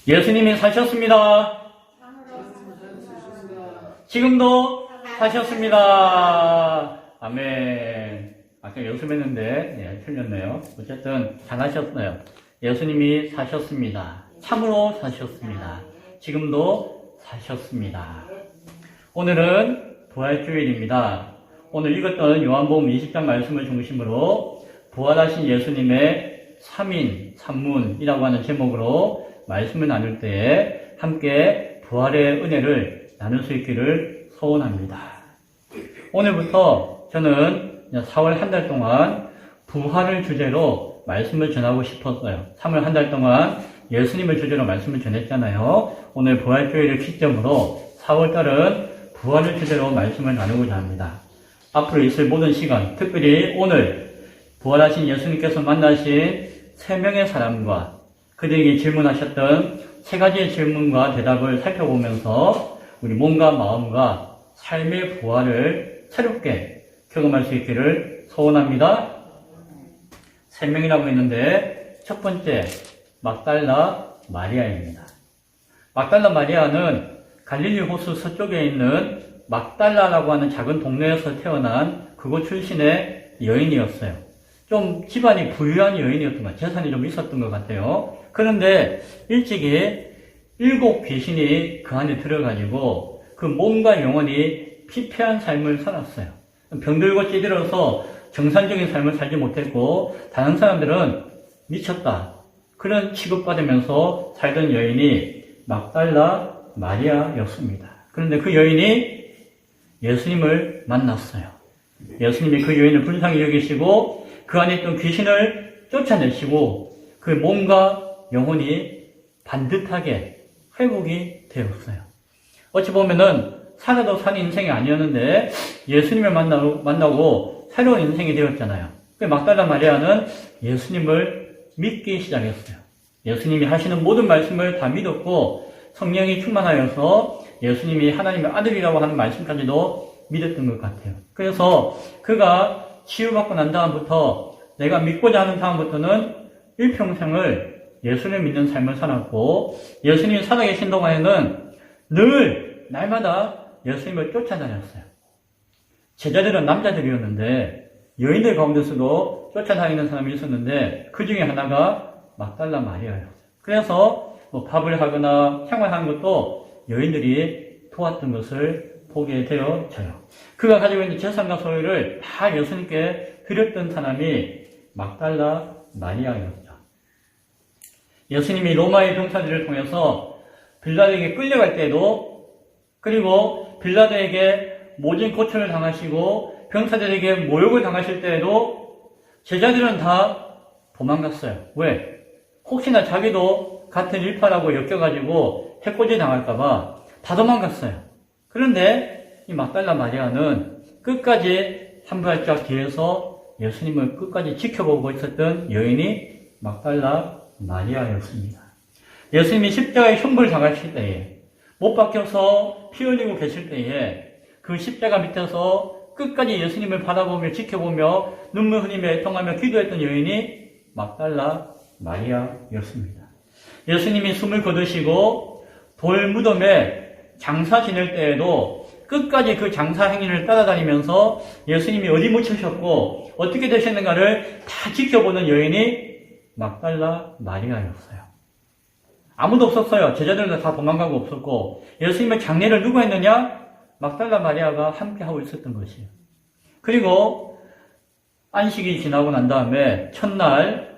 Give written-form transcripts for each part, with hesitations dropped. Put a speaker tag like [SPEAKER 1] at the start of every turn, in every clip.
[SPEAKER 1] 예수님이 사셨습니다. 지금도 사셨습니다. 아멘. 아까 연습했는데 틀렸네요. 어쨌든 잘하셨어요. 예수님이 사셨습니다. 참으로 사셨습니다. 지금도 사셨습니다. 오늘은 부활주일입니다. 오늘 읽었던 요한복음 20장 말씀을 중심으로 부활하신 예수님의 3인 3문이라고 하는 제목으로 말씀을 나눌 때에 함께 부활의 은혜를 나눌 수 있기를 소원합니다. 오늘부터 저는 4월 한 달 동안 부활을 주제로 말씀을 전하고 싶었어요. 3월 한 달 동안 예수님을 주제로 말씀을 전했잖아요. 오늘 부활주일을 기점으로 4월 달은 부활을 주제로 말씀을 나누고자 합니다. 앞으로 있을 모든 시간, 특별히 오늘 부활하신 예수님께서 만나신 3명의 사람과 그들에게 질문하셨던 3가지의 질문과 대답을 살펴보면서 우리 몸과 마음과 삶의 부활을 새롭게 경험할 수 있기를 소원합니다. 3명이라고 했는데 첫 번째 막달라 마리아입니다. 막달라 마리아는 갈릴리 호수 서쪽에 있는 막달라라고 하는 작은 동네에서 태어난 그곳 출신의 여인이었어요. 좀 집안이 부유한 여인이었던 것 같아요. 재산이 좀 있었던 것 같아요. 그런데 일찍이 7 귀신이 그 안에 들어가지고 그 몸과 영혼이 피폐한 삶을 살았어요. 병들고 찌들어서 정상적인 삶을 살지 못했고 다른 사람들은 미쳤다. 그런 취급받으면서 살던 여인이 막달라 마리아였습니다. 그런데 그 여인이 예수님을 만났어요. 예수님이 그 여인을 불쌍히 여기시고 그 안에 있던 귀신을 쫓아내시고 그 몸과 영혼이 반듯하게 회복이 되었어요. 어찌 보면은 살아도 산 인생이 아니었는데 예수님을 만나고 새로운 인생이 되었잖아요. 그 막달라 마리아는 예수님을 믿기 시작했어요. 예수님이 하시는 모든 말씀을 다 믿었고 성령이 충만하여서 예수님이 하나님의 아들이라고 하는 말씀까지도 믿었던 것 같아요. 그래서 그가 치유받고 난 다음부터 내가 믿고자 하는 다음부터는 일평생을 예수를 믿는 삶을 살았고 예수님이 살아계신 동안에는 늘 날마다 예수님을 쫓아다녔어요. 제자들은 남자들이었는데 여인들 가운데서도 쫓아다니는 사람이 있었는데 그 중에 하나가 막달라 마리아였어요. 그래서 밥을 하거나 생활하는 것도 여인들이 도왔던 것을 보게 되어져요. 그가 가지고 있는 재산과 소유를 다 예수님께 드렸던 사람이 막달라 마리아였죠. 예수님이 로마의 병사들을 통해서 빌라도에게 끌려갈 때도 그리고 빌라도에게 모진 고초를 당하시고 병사들에게 모욕을 당하실 때에도 제자들은 다 도망갔어요. 왜? 혹시나 자기도 같은 일파라고 엮여가지고 해코지 당할까봐 다 도망갔어요. 그런데 이 막달라 마리아는 끝까지 한 발짝 뒤에서 예수님을 끝까지 지켜보고 있었던 여인이 막달라 마리아였습니다. 예수님이 십자가에 흉불 당하실 때에 못 박혀서 피 흘리고 계실 때에 그 십자가 밑에서 끝까지 예수님을 바라보며 지켜보며 눈물 흘리며 애통하며 기도했던 여인이 막달라 마리아였습니다. 예수님이 숨을 거두시고 돌 무덤에 장사 지낼 때에도 끝까지 그 장사 행위를 따라다니면서 예수님이 어디 묻히셨고 어떻게 되셨는가를 다 지켜보는 여인이 막달라 마리아였어요. 아무도 없었어요. 제자들도 다 도망가고 없었고 예수님의 장례를 누가 했느냐? 막달라 마리아가 함께하고 있었던 것이에요. 그리고 안식이 지나고 난 다음에 첫날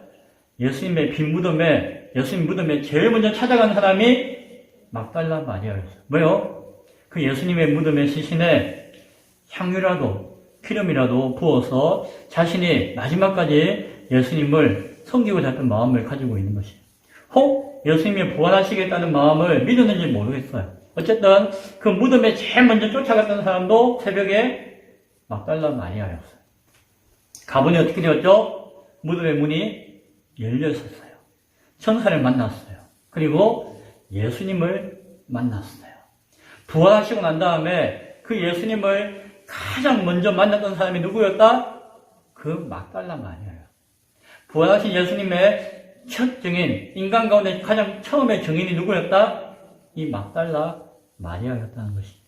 [SPEAKER 1] 예수님의 빈 무덤에 예수님 무덤에 제일 먼저 찾아간 사람이 막달라 마리아였어요. 뭐요? 그 예수님의 무덤의 시신에 향유라도 기름이라도 부어서 자신이 마지막까지 예수님을 섬기고자 했던 마음을 가지고 있는 것이에요. 혹 예수님이 부활하시겠다는 마음을 믿었는지 모르겠어요. 어쨌든 그 무덤에 제일 먼저 쫓아갔던 사람도 새벽에 막달라 마리아였어요. 가보니 어떻게 되었죠? 무덤의 문이 열려 있었어요. 천사를 만났어요. 그리고 예수님을 만났어요. 부활하시고 난 다음에 그 예수님을 가장 먼저 만났던 사람이 누구였다? 그 막달라 마리아예요. 부활하신 예수님의 첫 증인, 인간 가운데 가장 처음에 증인이 누구였다? 이 막달라 마리아였다는 것입니다.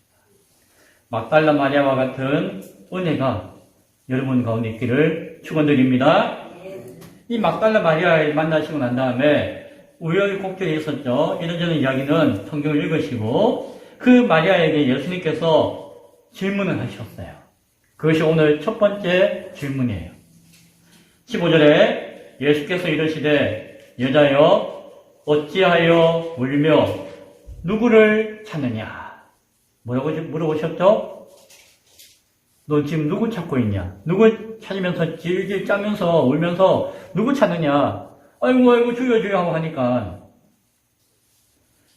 [SPEAKER 1] 막달라 마리아와 같은 은혜가 여러분 가운데 있기를 축원드립니다. 이 막달라 마리아를 만나시고 난 다음에 우여곡절이 있었죠. 이런저런 이야기는 성경을 읽으시고 그 마리아에게 예수님께서 질문을 하셨어요. 그것이 오늘 첫 번째 질문이에요. 15절에 예수께서 이르시되 여자여 어찌하여 울며 누구를 찾느냐? 뭐라고 물어보셨죠? 너 지금 누구 찾고 있냐? 누구 찾으면서 질질 짜면서 울면서 누구 찾느냐? 아이고 주여 주여 하고 하니까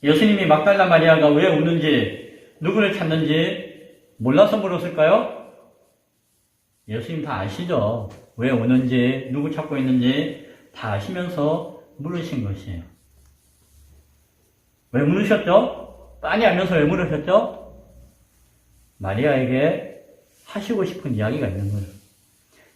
[SPEAKER 1] 예수님이 막달라 마리아가 왜 우는지 누구를 찾는지 몰라서 물었을까요? 예수님 다 아시죠? 왜 우는지 누구 찾고 있는지 다 아시면서 물으신 것이에요. 왜 물으셨죠? 빤히 알면서 왜 물으셨죠? 마리아에게 하시고 싶은 이야기가 있는 거예요.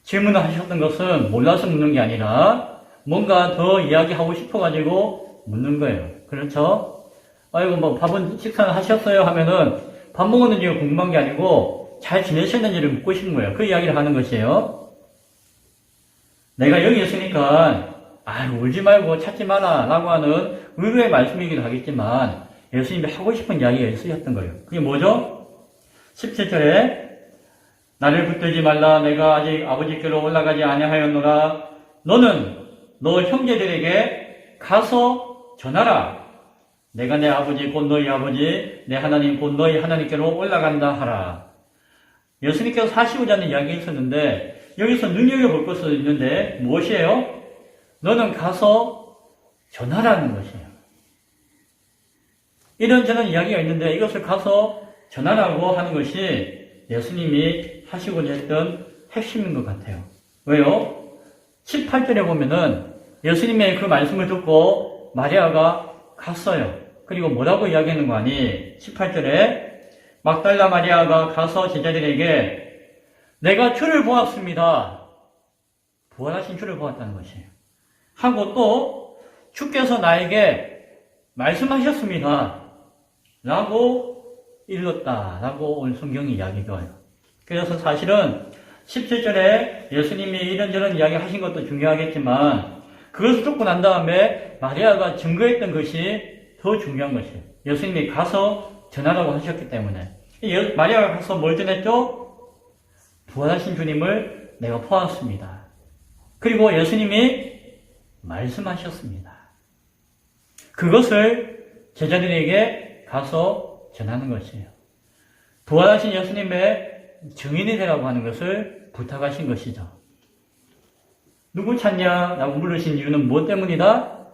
[SPEAKER 1] 질문을 하셨던 것은 몰라서 묻는 게 아니라 뭔가 더 이야기하고 싶어가지고 묻는 거예요. 그렇죠? 아이고 뭐 밥은 식사는 하셨어요? 하면은 밥 먹었는지가 궁금한 게 아니고 잘 지내셨는지를 묻고 싶은 거예요. 그 이야기를 하는 것이에요. 내가 여기 있으니까 울지 말고 찾지 마라 라고 하는 의외의 말씀이기도 하겠지만 예수님이 하고 싶은 이야기가 있으셨던 거예요. 그게 뭐죠? 17절에 나를 붙들지 말라 내가 아직 아버지께로 올라가지 아니하였노라 너는 너 형제들에게 가서 전하라 내가 내 아버지 곧 너희 아버지 내 하나님 곧 너희 하나님께로 올라간다 하라. 예수님께서 하시고자 하는 이야기가 있었는데 여기서 눈여겨볼 것이 있는데 무엇이에요? 너는 가서 전하라는 것이에요. 이런저런 이야기가 있는데 이것을 가서 전하라고 하는 것이 예수님이 하시고자 했던 핵심인 것 같아요. 왜요? 7, 8절에 보면은 예수님의 그 말씀을 듣고 마리아가 갔어요. 그리고 뭐라고 이야기하는 거 아니? 18절에 막달라 마리아가 가서 제자들에게 내가 주를 보았습니다. 부활하신 주를 보았다는 것이에요. 하고 또 주께서 나에게 말씀하셨습니다. 라고 읽었다. 라고 오늘 성경이 이야기해요. 그래서 사실은 17절에 예수님이 이런저런 이야기 하신 것도 중요하겠지만 그것을 듣고 난 다음에 마리아가 증거했던 것이 더 중요한 것이에요. 예수님이 가서 전하라고 하셨기 때문에. 마리아가 가서 뭘 전했죠? 부활하신 주님을 내가 보았습니다. 그리고 예수님이 말씀하셨습니다. 그것을 제자들에게 가서 전하는 것이에요. 부활하신 예수님의 증인이 되라고 하는 것을 부탁하신 것이죠. 누구 찾냐? 라고 물으신 이유는 무엇 때문이다?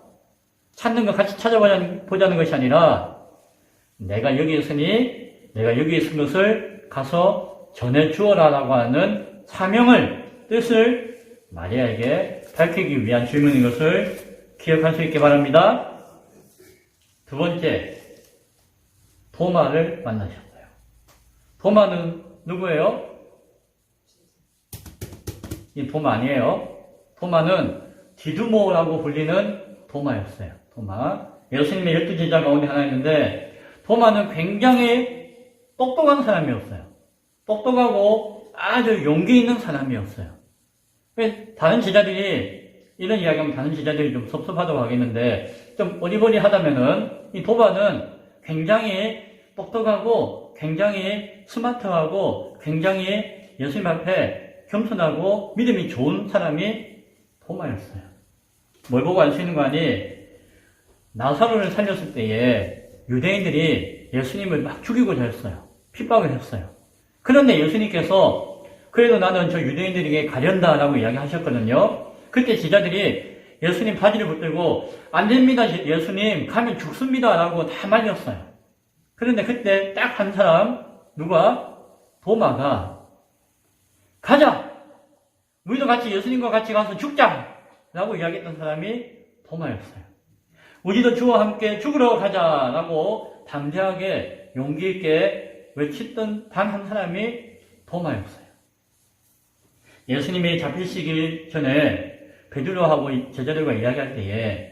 [SPEAKER 1] 찾는 거 같이 찾아보자는 것이 아니라 내가 여기 있으니 내가 여기 있은 것을 가서 전해 주어라 라고 하는 사명을, 뜻을 마리아에게 밝히기 위한 질문인 것을 기억할 수 있게 바랍니다. 두 번째, 도마를 만나셨어요. 도마는 누구예요? 이 도마 아니에요. 도마는 디두모라고 불리는 도마였어요. 도마. 예수님의 12제자 가운데 하나였는데 도마는 굉장히 똑똑한 사람이었어요. 똑똑하고 아주 용기 있는 사람이었어요. 다른 제자들이 이런 이야기하면 다른 제자들이 좀 섭섭하다고 하겠는데 좀 어리버리하다면은 이 도마는 굉장히 똑똑하고 굉장히 스마트하고 굉장히 예수님 앞에 겸손하고 믿음이 좋은 사람이 도마였어요. 뭘 보고 알 수 있는 거 아니? 나사로를 살렸을 때에 유대인들이 예수님을 막 죽이고자 했어요. 핍박을 했어요. 그런데 예수님께서 그래도 나는 저 유대인들에게 가련다라고 이야기하셨거든요. 그때 제자들이 예수님 바지를 붙들고 안 됩니다 예수님 가면 죽습니다 라고 다 말렸어요. 그런데 그때 딱 한 사람 누가? 도마가 가자! 우리도 같이 예수님과 같이 가서 죽자! 라고 이야기했던 사람이 도마였어요. 우리도 주와 함께 죽으러 가자! 라고 담대하게 용기 있게 외쳤던 단 한 사람이 도마였어요. 예수님이 잡히시기 전에 베드로하고 제자들과 이야기할 때에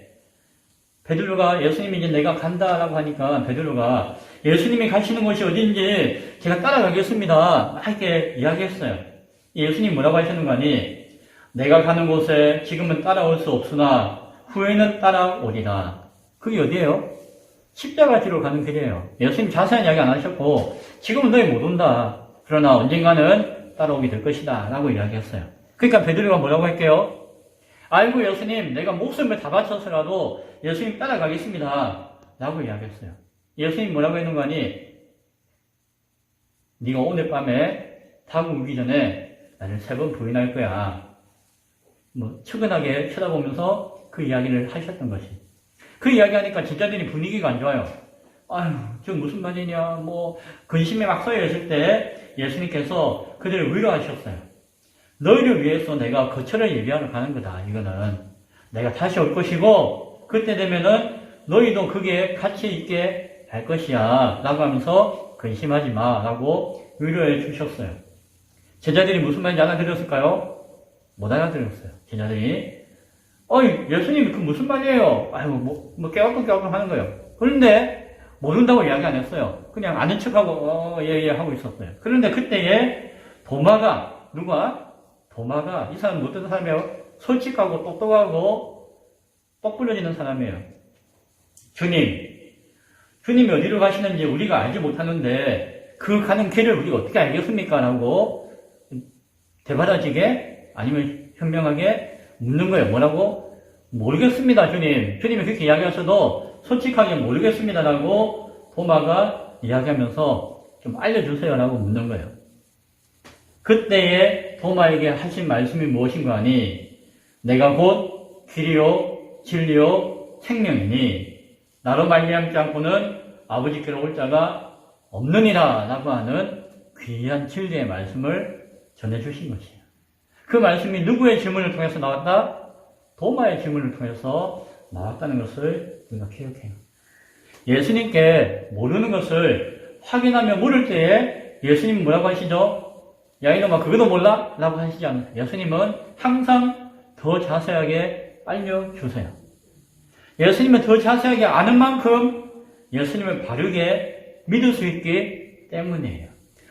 [SPEAKER 1] 베드로가 예수님이 이제 내가 간다라고 하니까 베드로가 예수님이 가시는 곳이 어딘지 제가 따라가겠습니다. 이렇게 이야기했어요. 예수님 뭐라고 하시는 거 아니? 내가 가는 곳에 지금은 따라올 수 없으나 후에는 따라오리라. 그게 어디예요? 십자가 지로 가는 길이에요. 예수님 자세한 이야기 안 하셨고 지금은 너희 못 온다. 그러나 언젠가는 따라오게 될 것이다. 라고 이야기했어요. 그러니까 베드로가 뭐라고 할게요? 아이고 예수님 내가 목숨을 다 바쳐서라도 예수님 따라가겠습니다. 라고 이야기했어요. 예수님 뭐라고 했는 거 아니? 네가 오늘 밤에 닭 울기 전에 나를 3번 부인할 거야. 뭐 측은하게 쳐다보면서 그 이야기를 하셨던 것이. 그 이야기하니까 제자들이 분위기가 안 좋아요. 아유, 저 무슨 말이냐, 뭐, 근심에 막 쏘여 있을 때 예수님께서 그들을 위로하셨어요. 너희를 위해서 내가 거처를 예비하러 가는 거다, 이거는. 내가 다시 올 것이고, 그때 되면은 너희도 그게 같이 있게 할 것이야. 라고 하면서 근심하지 마. 라고 위로해 주셨어요. 제자들이 무슨 말인지 알아들었을까요? 못 알아들었어요. 제자들이. 예수님이 그 무슨 말이에요? 아이고, 깨우뚱깨우뚱 하는 거예요. 그런데, 모른다고 이야기 안 했어요. 그냥 아는 척하고, 예, 하고 있었어요. 그런데 그때에 도마가, 누가? 도마가, 이 사람은 어떤 사람이에요? 솔직하고 똑똑하고, 똑 부러지는 사람이에요. 주님이 어디로 가시는지 우리가 알지 못하는데, 그 가는 길을 우리가 어떻게 알겠습니까? 라고, 대받아지게, 아니면 현명하게, 묻는 거예요. 뭐라고? 모르겠습니다, 주님. 주님이 그렇게 이야기하셔도 솔직하게 모르겠습니다라고 도마가 이야기하면서 좀 알려주세요라고 묻는 거예요. 그때에 도마에게 하신 말씀이 무엇인가 하니 내가 곧 길이요 진리요 생명이니 나로 말미암지 않고는 아버지께로 올 자가 없느니라 라고 하는 귀한 진리의 말씀을 전해주신 것이에요. 그 말씀이 누구의 질문을 통해서 나왔다? 도마의 질문을 통해서 나왔다는 것을 우리가 기억해요. 예수님께 모르는 것을 확인하며 물을 때에 예수님은 뭐라고 하시죠? 야 이놈아 그거도 몰라? 라고 하시지 않아요. 예수님은 항상 더 자세하게 알려주세요. 예수님은 더 자세하게 아는 만큼 예수님을 바르게 믿을 수 있기 때문이에요.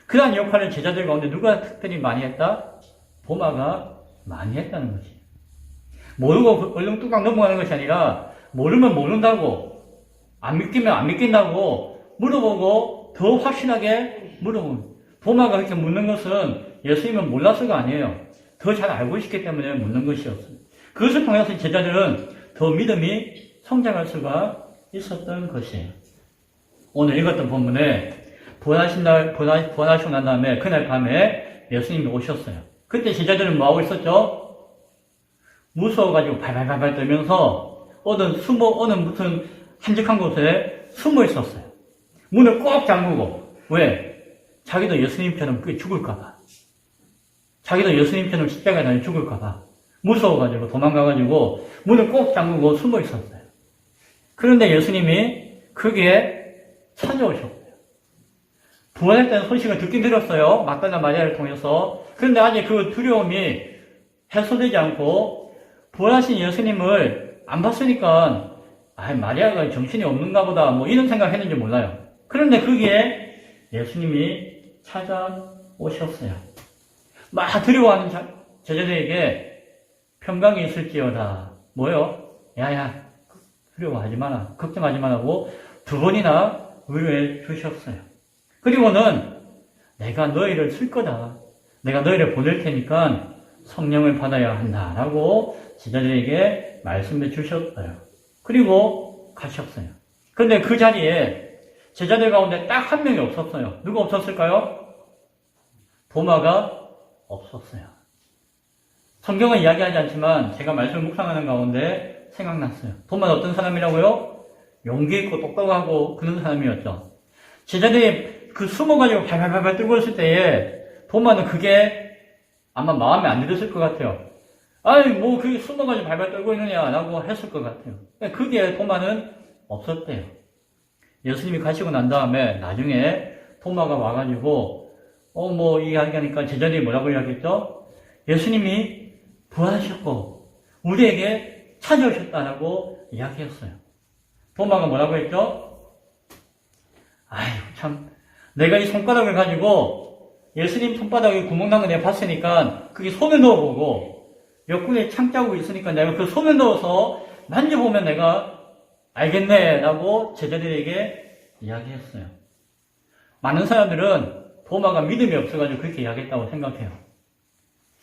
[SPEAKER 1] 그러한 역할을 제자들 가운데 누가 특별히 많이 했다? 도마가 많이 했다는 것이에요. 모르고 얼렁뚱땅 넘어가는 것이 아니라 모르면 모른다고 안 믿기면 안 믿긴다고 물어보고 더 확실하게 물어보는 도마가 그렇게 묻는 것은 예수님은 몰라서가 아니에요. 더 잘 알고 있기 때문에 묻는 것이었어요. 그것을 통해서 제자들은 더 믿음이 성장할 수가 있었던 것이에요. 오늘 읽었던 본문에 부활하시고 난 다음에 그날 밤에 예수님이 오셨어요. 그때 제자들은 뭐하고 있었죠? 무서워가지고 발발발발 떨면서 어느 무슨 한적한 곳에 숨어 있었어요. 문을 꼭 잠그고. 왜? 자기도 예수님처럼 그게 죽을까봐. 자기도 예수님처럼 십자가에 달려 죽을까봐. 무서워가지고 도망가가지고 문을 꼭 잠그고 숨어 있었어요. 그런데 예수님이 거기에 찾아오셨어요. 부활했다는 소식을 듣긴 들었어요. 막달라 마리아를 통해서. 그런데 아직 그 두려움이 해소되지 않고 부활하신 예수님을 안 봤으니까 마리아가 정신이 없는가 보다 뭐 이런 생각했는지 몰라요. 그런데 거기에 예수님이 찾아오셨어요. 막 두려워하는 제자들에게 평강이 있을지어다. 뭐요? 야야 두려워하지 마라. 걱정하지 마라고 2번이나 위로해 주셨어요. 그리고는 내가 너희를 쓸 거다. 내가 너희를 보낼 테니까 성령을 받아야 한다라고 제자들에게 말씀해 주셨어요. 그리고 가셨어요. 그런데 그 자리에 제자들 가운데 딱 한 명이 없었어요. 누가 없었을까요? 도마가 없었어요. 성경은 이야기하지 않지만 제가 말씀을 묵상하는 가운데 생각났어요. 도마는 어떤 사람이라고요? 용기 있고 똑똑하고 그런 사람이었죠. 제자들이 그 숨어가지고 발발발발 떨고 있을 때에 도마는 그게 아마 마음에 안 들었을 것 같아요. 그게 숨어가지고 발발 떨고 있느냐라고 했을 것 같아요. 그게 도마는 없었대요. 예수님이 가시고 난 다음에 나중에 도마가 와가지고 이야기하니까 제자들이 뭐라고 이야기했죠? 예수님이 부활하셨고 우리에게 찾아오셨다라고 이야기했어요. 도마가 뭐라고 했죠? 아유, 참, 내가 이 손가락을 가지고 예수님 손바닥에 구멍 난 거 내가 봤으니까 그게 손을 넣어보고 옆구리에 창자국이 있으니까 내가 그 손을 넣어서 만져보면 내가 알겠네 라고 제자들에게 이야기했어요. 많은 사람들은 도마가 믿음이 없어가지고 그렇게 이야기했다고 생각해요.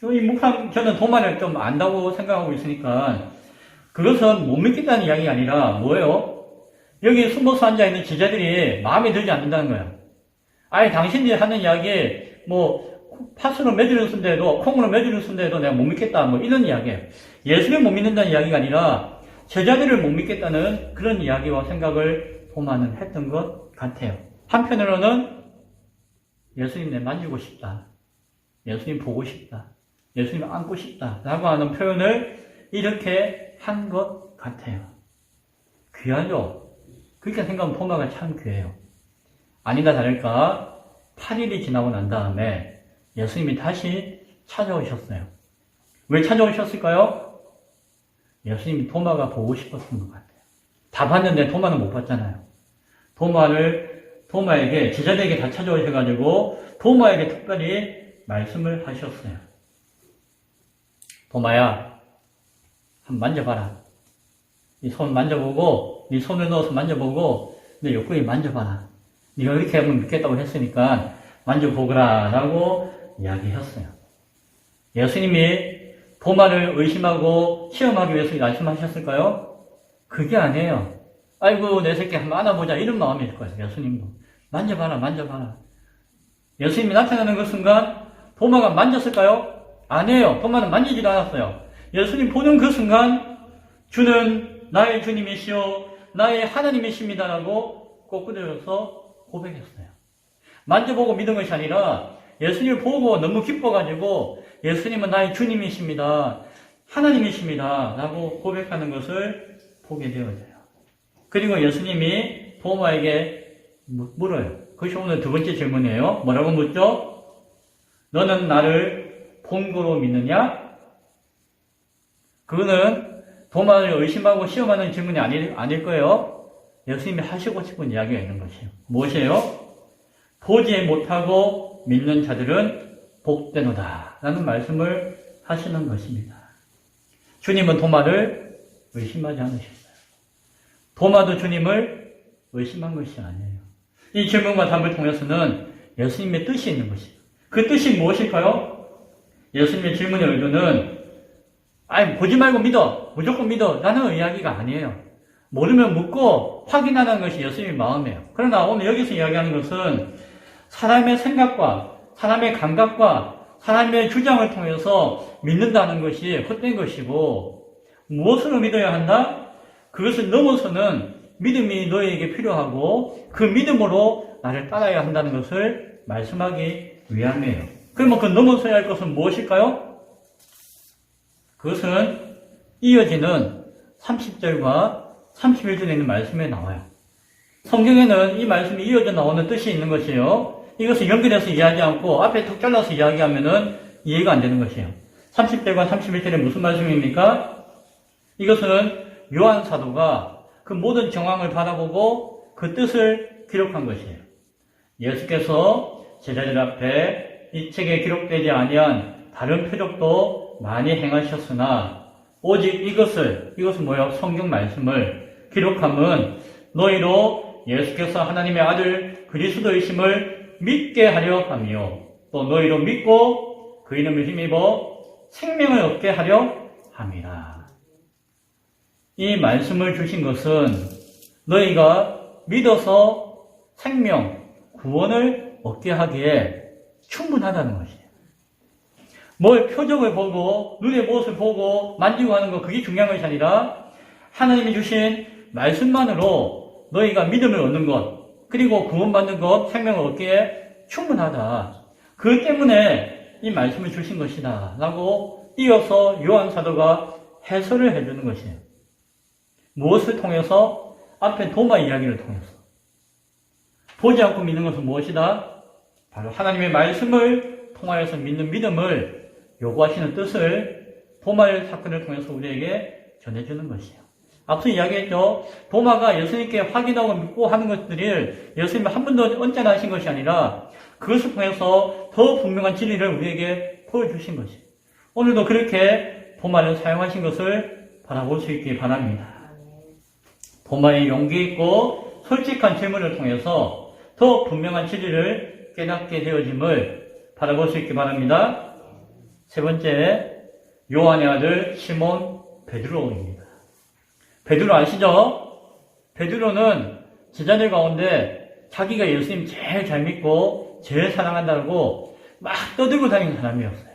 [SPEAKER 1] 저는 도마를 좀 안다고 생각하고 있으니까 그것은 못 믿겠다는 이야기가 아니라 뭐예요? 여기 숨어서 앉아있는 제자들이 마음에 들지 않는다는 거예요. 아니 당신들이 하는 이야기 팥으로 매주를 쓴데도 콩으로 매주를 쓴데도 내가 못 믿겠다 이런 이야기예요. 예수를 못 믿는다는 이야기가 아니라 제자들을 못 믿겠다는 그런 이야기와 생각을 도마는 했던 것 같아요. 한편으로는 예수님 내 만지고 싶다. 예수님 보고 싶다. 예수님 안고 싶다. 라고 하는 표현을 이렇게 한 것 같아요. 귀하죠? 그렇게 생각하면 도마가 참 귀해요. 아니다 다를까 8일이 지나고 난 다음에 예수님이 다시 찾아오셨어요. 왜 찾아오셨을까요? 예수님이 도마가 보고 싶었던 것 같아요. 다 봤는데 도마는 못 봤잖아요. 도마에게, 제자들에게 다 찾아오셔가지고 도마에게 특별히 말씀을 하셨어요. 도마야, 한번 만져봐라. 네 손 만져보고, 네 손을 넣어서 만져보고, 내 옆구리 만져봐라. 네가 이렇게 하면 믿겠다고 했으니까 만져보거라 라고 이야기했어요. 예수님이 도마를 의심하고 시험하기 위해서 말씀하셨을까요? 그게 아니에요. 아이고 내 새끼 한번 안아보자 이런 마음일 거예요. 예수님도 만져봐라 만져봐라. 예수님이 나타나는 그 순간 도마가 만졌을까요? 아니에요. 도마는 만지지도 않았어요. 예수님 보는 그 순간 주는 나의 주님이시오 나의 하나님이십니다라고 꼬꾸려서 고백했어요. 만져보고 믿은 것이 아니라 예수님을 보고 너무 기뻐가지고 예수님은 나의 주님이십니다. 하나님이십니다. 라고 고백하는 것을 보게 되어져요. 그리고 예수님이 도마에게 물어요. 그것이 오늘 두 번째 질문이에요. 뭐라고 묻죠? 너는 나를 본 거로 믿느냐? 그거는 도마를 의심하고 시험하는 질문이 아닐 거예요. 예수님이 하시고 싶은 이야기가 있는 것이에요. 무엇이에요? 보지 못하고 믿는 자들은 복되노다 라는 말씀을 하시는 것입니다. 주님은 도마를 의심하지 않으셨어요. 도마도 주님을 의심한 것이 아니에요. 이 질문과 답을 통해서는 예수님의 뜻이 있는 것이에요. 그 뜻이 무엇일까요? 예수님의 질문의 의도는 보지 말고 믿어. 무조건 믿어. 라는 이야기가 아니에요. 모르면 묻고 확인하는 것이 예수님의 마음이에요. 그러나 오늘 여기서 이야기하는 것은 사람의 생각과 사람의 감각과 사람의 주장을 통해서 믿는다는 것이 헛된 것이고 무엇으로 믿어야 한다? 그것을 넘어서는 믿음이 너에게 필요하고 그 믿음으로 나를 따라야 한다는 것을 말씀하기 위함이에요. 그러면 그 넘어서야 할 것은 무엇일까요? 그것은 이어지는 30절과 31절에 있는 말씀에 나와요. 성경에는 이 말씀이 이어져 나오는 뜻이 있는 것이에요. 이것을 연결해서 이해하지 않고 앞에 툭 잘라서 이야기하면은 이해가 안 되는 것이에요. 30절과 31절에 무슨 말씀입니까? 이것은 요한 사도가 그 모든 정황을 바라보고 그 뜻을 기록한 것이에요. 예수께서 제자들 앞에 이 책에 기록되지 아니한 다른 표적도 많이 행하셨으나 오직 이것은 뭐예요? 성경 말씀을 기록함은 너희로 예수께서 하나님의 아들 그리스도이심을 믿게 하려 함이요 또 너희로 믿고 그 이름을 힘입어 생명을 얻게 하려 함이라. 이 말씀을 주신 것은 너희가 믿어서 생명, 구원을 얻게 하기에 충분하다는 것이에요. 표적을 보고 눈의 무엇을 보고 만지고 하는 것 그게 중요한 것이 아니라 하나님이 주신 말씀만으로 너희가 믿음을 얻는 것 그리고 구원받는 것 생명을 얻기에 충분하다. 그 때문에 이 말씀을 주신 것이다 라고 이어서 요한 사도가 해설을 해주는 것이에요. 무엇을 통해서? 앞에 도마 이야기를 통해서. 보지 않고 믿는 것은 무엇이다? 바로 하나님의 말씀을 통하여서 믿는 믿음을 요구하시는 뜻을 도마의 사건을 통해서 우리에게 전해주는 것이에요. 앞서 이야기했죠. 도마가 예수님께 확인하고 믿고 하는 것들을 예수님이 한 번도 언짢아 하신 것이 아니라 그것을 통해서 더 분명한 진리를 우리에게 보여주신 것이에요. 오늘도 그렇게 도마를 사용하신 것을 바라볼 수 있기 바랍니다. 도마의 용기 있고 솔직한 질문을 통해서 더 분명한 진리를 깨닫게 되어짐을 바라볼 수 있기 바랍니다. 세 번째, 요한의 아들 시몬 베드로입니다. 베드로 아시죠? 베드로는 제자들 가운데 자기가 예수님 제일 잘 믿고 제일 사랑한다고 막 떠들고 다니는 사람이었어요.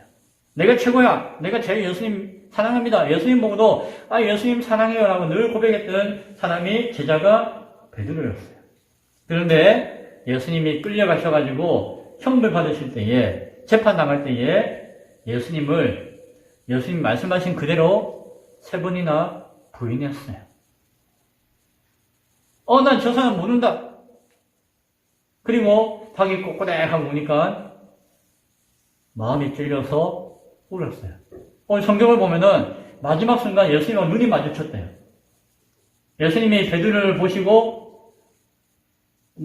[SPEAKER 1] 내가 최고야. 내가 제일 예수님 사랑합니다. 예수님 보고도 예수님 사랑해요 라고 늘 고백했던 사람이 제자가 베드로였어요. 그런데 예수님이 끌려가셔가지고 형벌 받으실 때에 재판당할 때에 예수님 말씀하신 그대로 3번이나 부인했어요. 난 저 사람 모른다. 그리고 자기 꼬꼬댁하고 오니까 마음이 찔려서 울었어요. 성경을 보면은 마지막 순간 예수님과 눈이 마주쳤대요. 예수님이 베드로를 보시고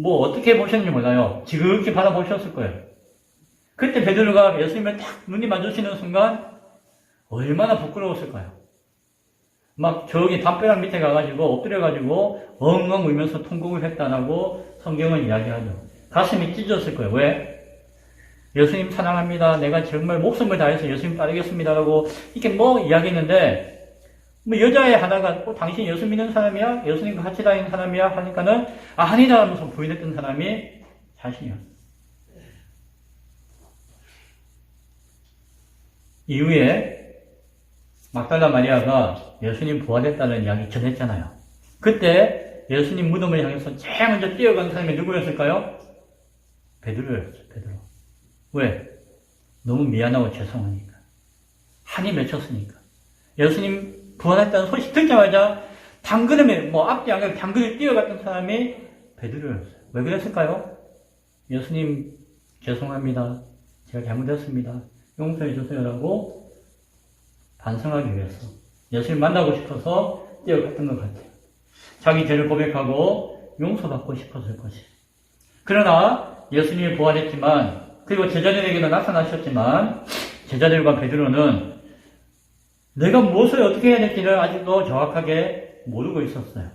[SPEAKER 1] 어떻게 보셨는지 몰라요. 지극히 바라보셨을 거예요. 그때 베드로가 예수님을 딱 눈이 마주치는 순간 얼마나 부끄러웠을까요? 막 저기 담벼락 밑에 가가지고 엎드려가지고 엉엉 울면서 통곡을 했다라고 성경은 이야기하죠. 가슴이 찢어졌을 거예요. 왜? 예수님 사랑합니다. 내가 정말 목숨을 다해서 예수님 따르겠습니다라고 이렇게 이야기했는데 여자애 하나가 당신 예수 믿는 사람이야? 예수님과 같이 다니는 사람이야? 하니까는 아니다 하면서 부인했던 사람이 자신이었어요. 이후에 막달라 마리아가 예수님 부활했다는 이야기 전했잖아요. 그때 예수님 무덤을 향해서 제일 먼저 뛰어간 사람이 누구였을까요? 베드로였어요. 베드로. 왜? 너무 미안하고 죄송하니까. 한이 맺혔으니까. 예수님 부활했다는 소식 듣자마자 당근에 앞뒤 안 가고 당근에 뛰어갔던 사람이 베드로였어요. 왜 그랬을까요? 예수님 죄송합니다. 제가 잘못했습니다. 용서해 주세요라고 반성하기 위해서 예수님 만나고 싶어서 뛰어갔던 것 같아요. 자기 죄를 고백하고 용서받고 싶었을 것이에요. 그러나 예수님이 부활했지만 그리고 제자들에게도 나타나셨지만 제자들과 베드로는 내가 무엇을 어떻게 해야 될지를 아직도 정확하게 모르고 있었어요.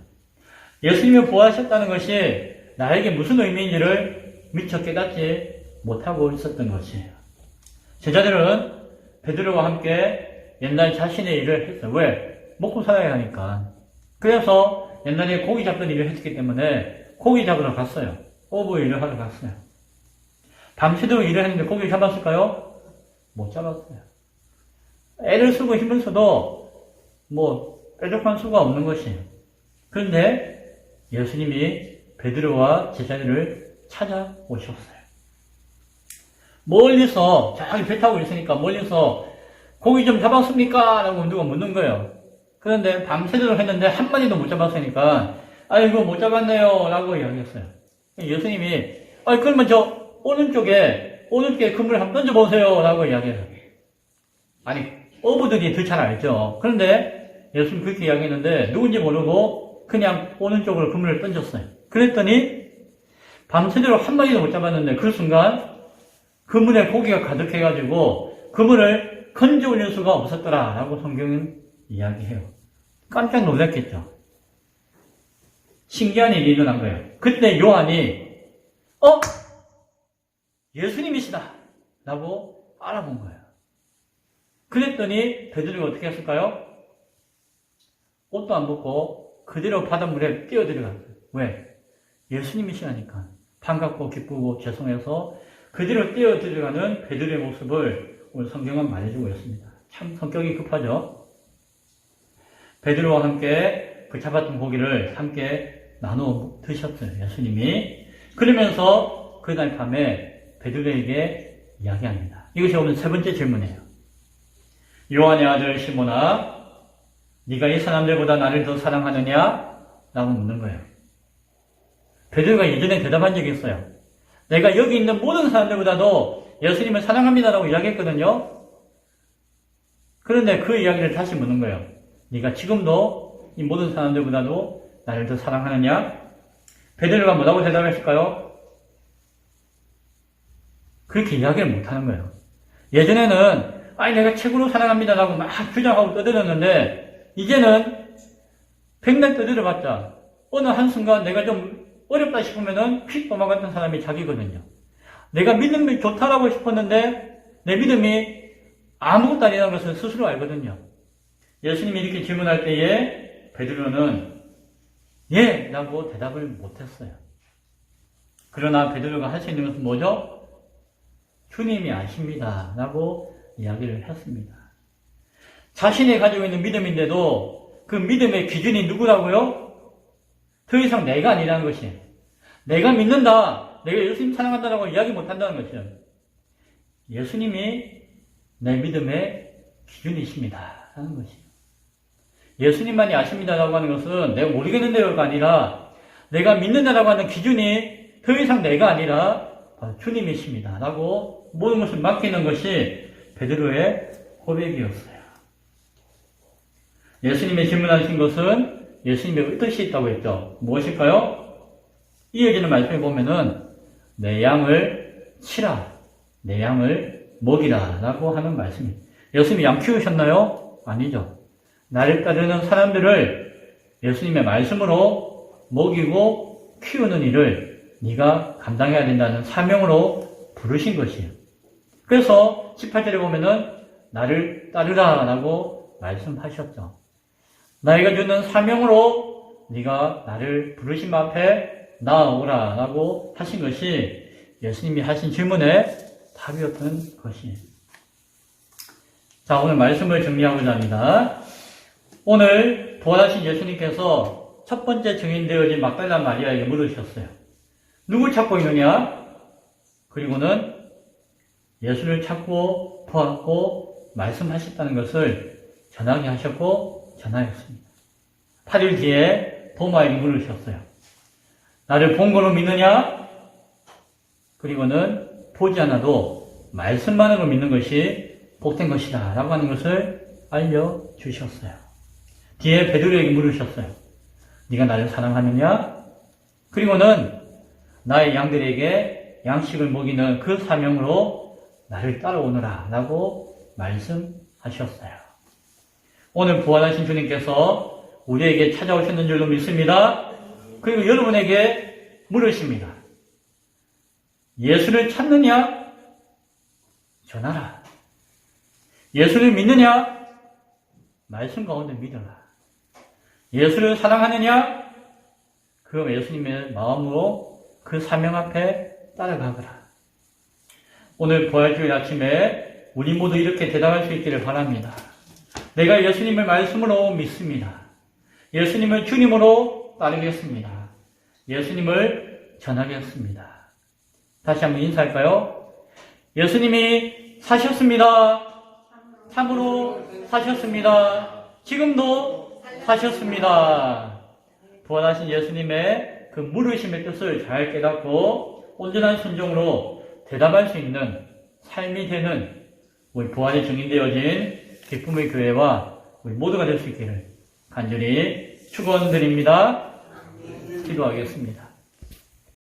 [SPEAKER 1] 예수님이 부활하셨다는 것이 나에게 무슨 의미인지를 미처 깨닫지 못하고 있었던 것이에요. 제자들은 베드로와 함께 옛날 자신의 일을 했어요. 왜? 먹고 살아야 하니까. 그래서 옛날에 고기 잡던 일을 했기 때문에 고기 잡으러 갔어요. 어부 일을 하러 갔어요. 밤새도록 일을 했는데 고기를 잡았을까요? 못 잡았어요. 애를 쓰고 힘을 써도 뾰족한 수가 없는 것이에요. 그런데 예수님이 베드로와 제자들을 찾아오셨어요. 멀리서 저기 배 타고 있으니까 멀리서 고기 좀 잡았습니까? 라고 누가 묻는 거예요. 그런데 밤새도록 했는데 한 마리도 못 잡았으니까 아이고 못 잡았네요 라고 이야기했어요. 예수님이 그러면 저 오른쪽에 그물을 한번 던져보세요 라고 이야기해요. 아니 어부들이 더 잘 알죠. 그런데 예수님 그렇게 이야기했는데 누군지 모르고 그냥 오른쪽으로 그물을 던졌어요. 그랬더니 밤새도록 한 마리도 못 잡았는데 그 순간 그물에 고기가 가득해가지고 그물을 건져 올릴 수가 없었더라 라고 성경은 이야기해요. 깜짝 놀랐겠죠. 신기한 일이 일어난 거예요. 그때 요한이 예수님이시다 라고 알아본 거예요. 그랬더니 베드로가 어떻게 했을까요? 옷도 안 벗고 그대로 바닷물에 뛰어들어갔어요. 왜? 예수님이시라니까. 반갑고 기쁘고 죄송해서 그대로 뛰어들어가는 베드로의 모습을 오늘 성경은 말해주고 있습니다. 참 성격이 급하죠. 베드로와 함께 그 잡았던 고기를 함께 나눠 드셨어요. 예수님이. 그러면서 그날 밤에 베드로에게 이야기합니다. 이것이 오늘 세 번째 질문이에요. 요한의 아들 시몬아, 네가 이 사람들보다 나를 더 사랑하느냐? 라고 묻는 거예요. 베드로가 예전에 대답한 적이 있어요. 내가 여기 있는 모든 사람들보다도 예수님을 사랑합니다라고 이야기했거든요. 그런데 그 이야기를 다시 묻는 거예요. 네가 지금도 이 모든 사람들보다도 나를 더 사랑하느냐? 베드로가 뭐라고 대답했을까요? 그렇게 이야기를 못하는 거예요. 예전에는 아니 내가 최고로 사랑합니다라고 막 주장하고 떠들었는데 이제는 백날 떠들어봤자 어느 한순간 내가 좀 어렵다 싶으면은 휙 도망갔던 사람이 자기거든요. 내가 믿음이 좋다라고 싶었는데 내 믿음이 아무것도 아니라는 것을 스스로 알거든요. 예수님이 이렇게 질문할 때에 베드로는 예! 라고 대답을 못했어요. 그러나 베드로가 할 수 있는 것은 뭐죠? 주님이 아십니다. 라고 이야기를 했습니다. 자신이 가지고 있는 믿음인데도 그 믿음의 기준이 누구라고요? 더 이상 내가 아니라는 것이에요. 내가 믿는다. 내가 예수님 사랑한다라고 이야기 못한다는 것이에요. 예수님이 내 믿음의 기준이십니다. 라는 것이에요. 예수님만이 아십니다라고 하는 것은 내가 모르겠는데요가 아니라 내가 믿는다라고 하는 기준이 더 이상 내가 아니라 주님이십니다. 라고 모든 것을 맡기는 것이 베드로의 고백이었어요. 예수님이 질문하신 것은 예수님의 뜻이 있다고 했죠. 무엇일까요? 이어지는 말씀에 보면은 내 양을 치라, 내 양을 먹이라 라고 하는 말씀이에요. 예수님이 양 키우셨나요? 아니죠. 나를 따르는 사람들을 예수님의 말씀으로 먹이고 키우는 일을 네가 감당해야 된다는 사명으로 부르신 것이에요. 그래서 18절에 보면은 나를 따르라 라고 말씀하셨죠. 나이가 주는 사명으로 네가 나를 부르신 앞에 나아오라 라고 하신 것이 예수님이 하신 질문의 답이었던 것이에요. 자, 오늘 말씀을 정리하고자 합니다. 오늘 부활하신 예수님께서 첫 번째 증인되어진 막달라 마리아에게 물으셨어요. 누굴 찾고 있느냐? 그리고는 예수를 찾고 보았고 말씀하셨다는 것을 전하게 하셨고 전하였습니다. 8일 뒤에 도마에게 물으셨어요. 나를 본 거로 믿느냐? 그리고는 보지 않아도 말씀만으로 믿는 것이 복된 것이다 라고 하는 것을 알려주셨어요. 뒤에 베드로에게 물으셨어요. 네가 나를 사랑하느냐? 그리고는 나의 양들에게 양식을 먹이는 그 사명으로 나를 따라오너라 라고 말씀하셨어요. 오늘 부활하신 주님께서 우리에게 찾아오셨는 줄로 믿습니다. 그리고 여러분에게 물으십니다. 예수를 찾느냐? 전하라. 예수를 믿느냐? 말씀 가운데 믿어라. 예수를 사랑하느냐? 그럼 예수님의 마음으로 그 사명 앞에 따라가거라. 오늘 부활주일 아침에 우리 모두 이렇게 대답할 수 있기를 바랍니다. 내가 예수님을 말씀으로 믿습니다. 예수님을 주님으로 따르겠습니다. 예수님을 전하겠습니다. 다시 한번 인사할까요? 예수님이 사셨습니다. 참으로 사셨습니다. 지금도 사셨습니다. 부활하신 예수님의 그 물으심의 뜻을 잘 깨닫고 온전한 순종으로 대답할 수 있는 삶이 되는 우리 부활의 증인되어진 기쁨의 교회와 우리 모두가 될 수 있기를 간절히 축원드립니다. 기도하겠습니다.